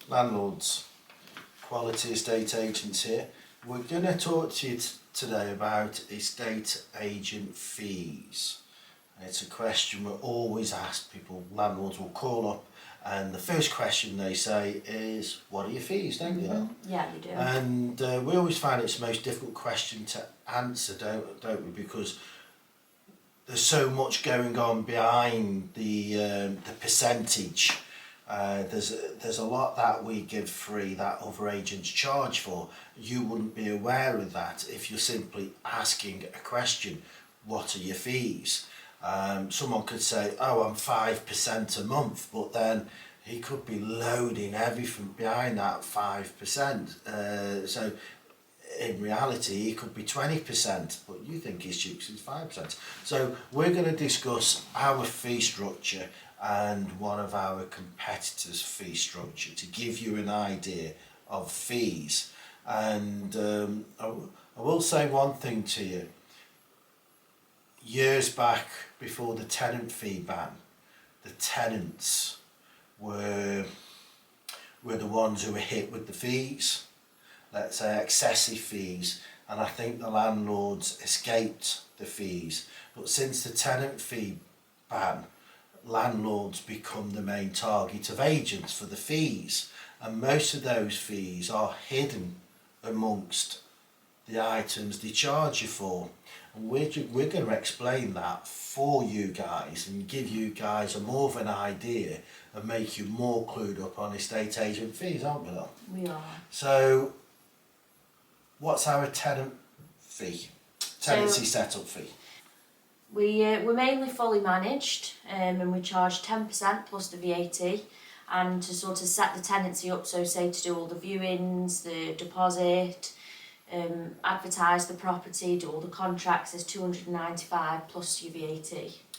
Landlords, quality estate agents here. We're going to talk to you today about estate agent fees. It's a question we always ask people. Landlords will call up and the first question they say is, what are your fees, don't you? Yeah, you do. And we always find it's the most difficult question to answer, don't we? Because there's so much going on behind the percentage. There's a lot that we give free that other agents charge for. You wouldn't be aware of that if you're simply asking a question, what are your fees? Someone could say, oh, I'm 5% a month, but then he could be loading everything behind that 5%. So in reality, he could be 20%, but you think he's cheap, he's 5%. So we're going to discuss our fee structure and one of our competitors' fee structure to give you an idea of fees. And I will say one thing to you. Years back, before the tenant fee ban, the tenants were the ones who were hit with the fees, let's say excessive fees, and I think the landlords escaped the fees. But since the tenant fee ban, landlords become the main target of agents for the fees, and most of those fees are hidden amongst the items they charge you for. And we're going to explain that for you guys and give you guys more of an idea and make you more clued up on estate agent fees, aren't we, though? We are. So, what's our tenant fee? Tenancy setup fee? We're mainly fully managed, and we charge 10% plus the VAT, and to sort of set the tenancy up, so say to do all the viewings, the deposit, advertise the property, do all the contracts, is 295 plus your VAT.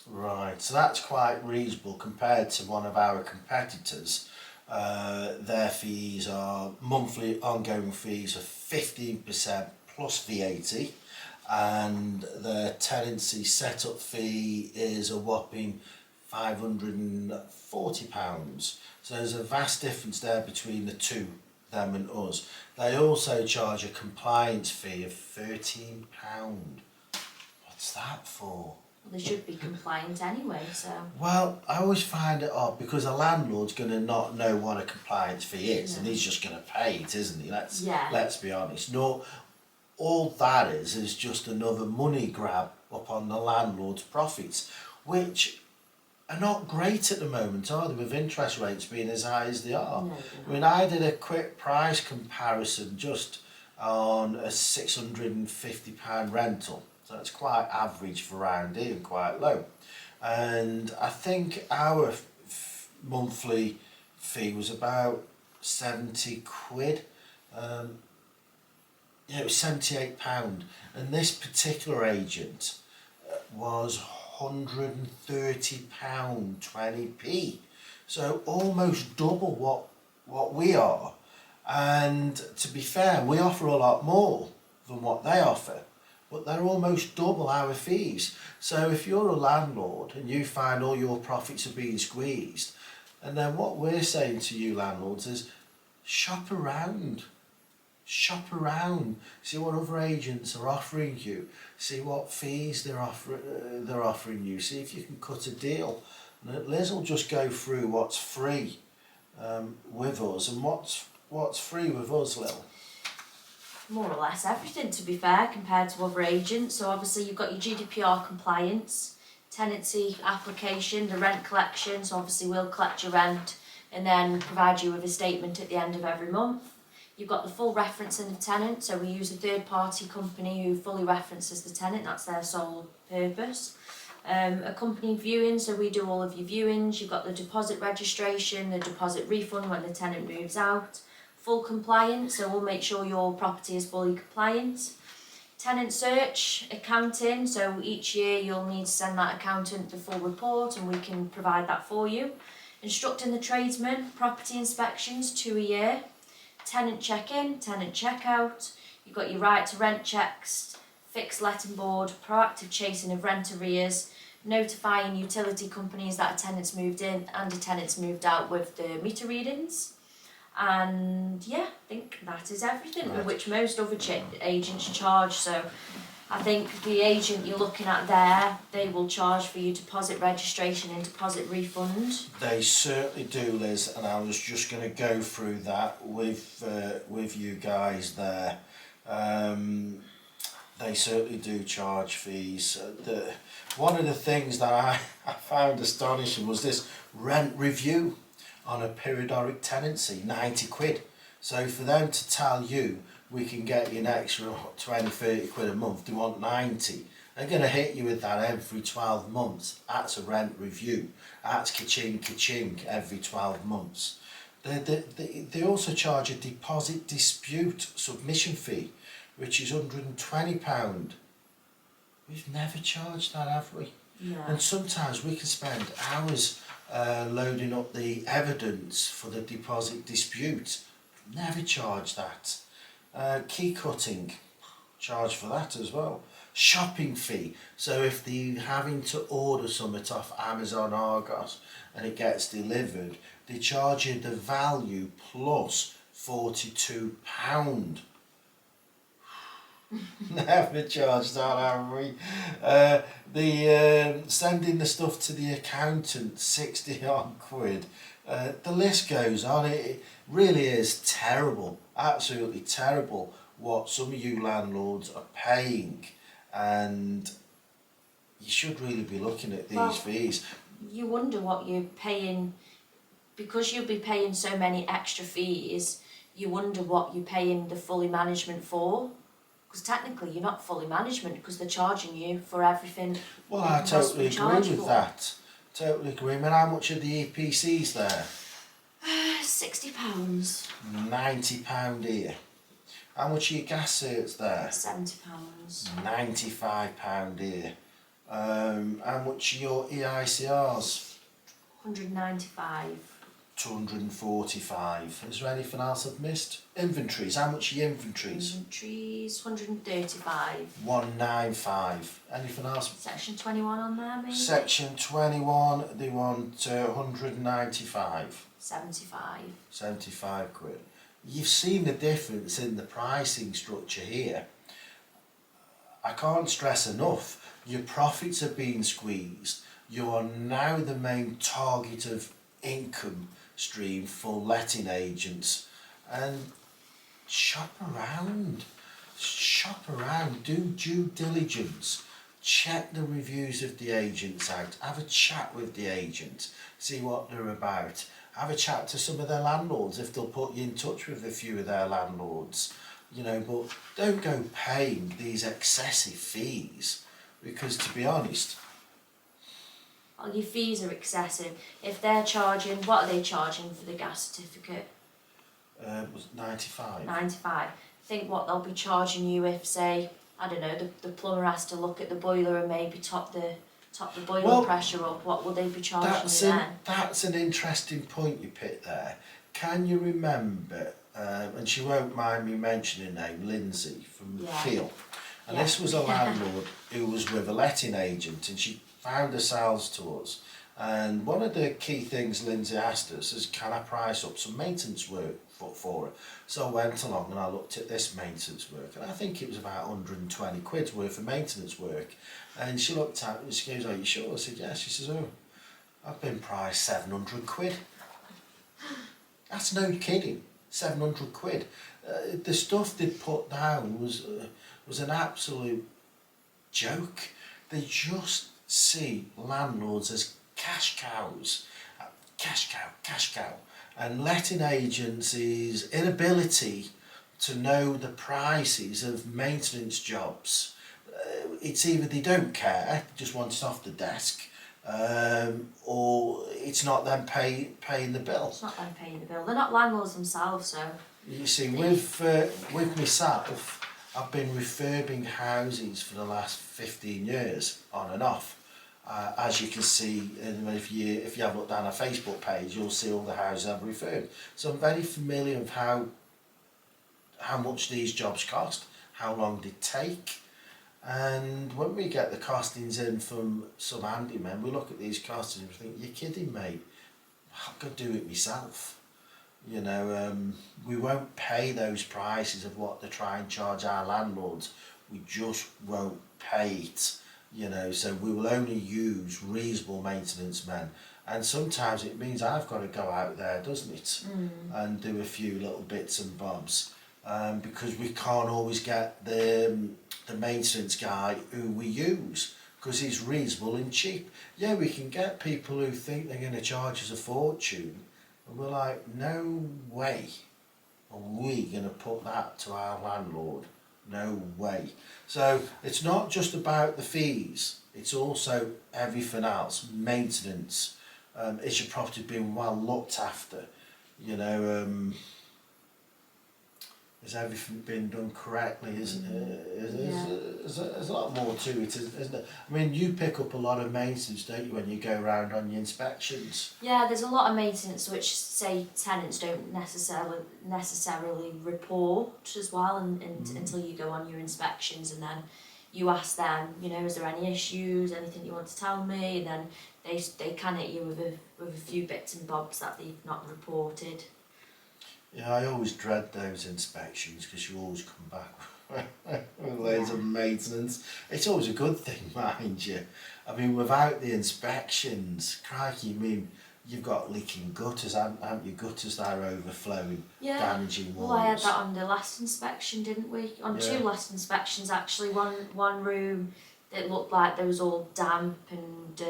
Right, so that's quite reasonable compared to one of our competitors. Their fees are monthly ongoing fees of 15% plus VAT, and their tenancy setup fee is a whopping £540. So there's a vast difference there between the two, them and us. They also charge a compliance fee of £13. What's that for? Well, they should be compliant anyway, so... Well, I always find it odd because a landlord's going to not know what a compliance fee is, and he's just going to pay it, isn't he? Let's be honest. No, all that is just another money grab upon the landlord's profits, which are not great at the moment, are they, with interest rates being as high as they are? No, I mean, I did a quick price comparison just on a £650 rental, so it's quite average for around here and quite low. And I think our monthly fee was about 70 quid. Yeah, it was £78, and this particular agent was £130 20p, so almost double what we are. And to be fair, we offer a lot more than what they offer, but they're almost double our fees. So if you're a landlord and you find all your profits are being squeezed, and then what we're saying to you landlords is shop around, see what other agents are offering you, see what fees they're offering you, see if you can cut a deal. And Liz will just go through what's free with us, and what's free with us, Lil. More or less everything, to be fair, compared to other agents. So obviously you've got your GDPR compliance, tenancy application, the rent collection, so obviously we'll collect your rent and then provide you with a statement at the end of every month. You've got the full referencing of tenant, so we use a third-party company who fully references the tenant, that's their sole purpose. Accompanied viewing, so we do all of your viewings. You've got the deposit registration, the deposit refund when the tenant moves out. Full compliance, so we'll make sure your property is fully compliant. Tenant search, accounting, so each year you'll need to send that accountant the full report and we can provide that for you. Instructing the tradesman, property inspections, 2 a year. Tenant check-in, tenant check-out, you've got your right to rent checks, fixed letting board, proactive chasing of rent arrears, notifying utility companies that a tenant's moved in and a tenant's moved out with the meter readings, And yeah, I think that is everything, Right. which most other agents charge. So I think the agent you're looking at there, they will charge for your deposit registration and deposit refund. They certainly do, Liz, and I was just going to go through that with you guys there. They certainly do charge fees. One of the things that I found astonishing was this rent review on a periodic tenancy, 90 quid. So for them to tell you we can get you an extra 20, 30 quid a month, they want 90. They're going to hit you with that every 12 months. That's a rent review. That's ka-ching, ka-ching every 12 months. They also charge a deposit dispute submission fee, which is £120. We've never charged that, have we? No. And sometimes we can spend hours loading up the evidence for the deposit dispute. Never charge that. Key cutting, charge for that as well. Shopping fee. So if they're having to order something off Amazon Argos and it gets delivered, they charge you the value plus £42. Never charged that, have we? Sending the stuff to the accountant, 60 odd quid. The list goes on. It really is terrible, absolutely terrible what some of you landlords are paying, and you should really be looking at these fees. You wonder what you're paying, because you'll be paying so many extra fees, you wonder what you're paying the fully management for. Because technically you're not fully management because they're charging you for everything. Well, I totally agree with that. Totally agree. And how much are the EPCs there? £60. £90 here. How much are your gas certs there? £70. £95 here. How much are your EICRs? £195. 245. Is there anything else I've missed? Inventories. How much are your inventories? Inventories, 135. 195. Anything else? Section 21 on there, maybe? Section 21, they want 195. 75. 75 quid. You've seen the difference in the pricing structure here. I can't stress enough, your profits are being squeezed. You are now the main target of income stream for letting agents, and shop around, do due diligence, check the reviews of the agents out, have a chat with the agent, see what they're about, have a chat to some of their landlords if they'll put you in touch with a few of their landlords, you know, but don't go paying these excessive fees, because to be honest, Well, your fees are excessive. If they're charging, what are they charging for the gas certificate? was 95. 95. Think what they'll be charging you if, say, I don't know, the plumber has to look at the boiler and maybe top the boiler pressure up. What will they be charging you then? That's an interesting point you picked there. Can you remember, and she won't mind me mentioning her name, Lindsay from Peel. And this was a landlord who was with a letting agent, and she found herself to us. And one of the key things Lindsay asked us is, can I price up some maintenance work for her? So I went along and I looked at this maintenance work, and I think it was about 120 quid's worth of maintenance work. And she looked at it and she goes, are you sure? I said, yes. She says, oh, I've been priced 700 quid. That's no kidding, 700 quid. The stuff they put down was an absolute joke. They just see landlords as cash cows, cash cow, and letting agencies' inability to know the prices of maintenance jobs. It's either they don't care, just want it off the desk, or it's not them paying the bill. It's not them paying the bill. They're not landlords themselves, so. You see, with myself, I've been refurbing houses for the last 15 years, on and off. As you can see, if you have a look down our Facebook page, you'll see all the houses I've refurbed. So I'm very familiar with how much these jobs cost, how long they take. And when we get the costings in from some handymen, we look at these costings and we think, you're kidding me, I could do it myself. You know, we won't pay those prices of what they try and charge our landlords. We just won't pay it. You know, so we will only use reasonable maintenance men. And sometimes it means I've got to go out there, doesn't it? And do a few little bits and bobs. Because we can't always get the maintenance guy who we use, because he's reasonable and cheap. Yeah, we can get people who think they're going to charge us a fortune, and we're like, no way are we going to put that to our landlord. No way. So it's not just about the fees, it's also everything else. Maintenance, is your property being well looked after? You know, has everything been done correctly? There's a lot more to it, isn't it? I mean, you pick up a lot of maintenance, don't you, when you go around on your inspections? Yeah, there's a lot of maintenance which, say, tenants don't necessarily report as well, and until you go on your inspections, and then you ask them, you know, is there any issues, anything you want to tell me, and then they can hit you with a few bits and bobs that they've not reported. Yeah, I always dread those inspections because you always come back with loads of maintenance. It's always a good thing, mind you. I mean, without the inspections, crikey, I mean, you've got leaking gutters, haven't you? Gutters that are overflowing, damaging walls. Well, I had that on the last inspection, didn't we? On two last inspections, actually. One room that looked like there was all damp, and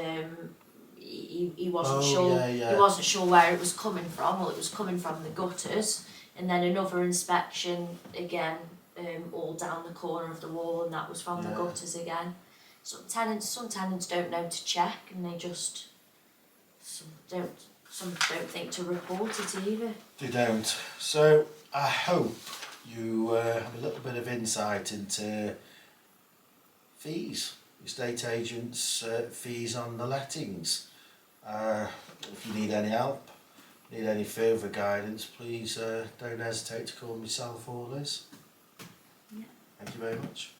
he wasn't sure. He wasn't sure where it was coming from. Well, it was coming from the gutters. And then another inspection again, all down the corner of the wall, and that was from the gutters again. Some tenants don't know to check, and they just some don't think to report it either. They don't. So I hope you have a little bit of insight into fees, estate agents' fees on the lettings. If you need any help, need any further guidance, please don't hesitate to call myself or Liz. Yeah. Thank you very much.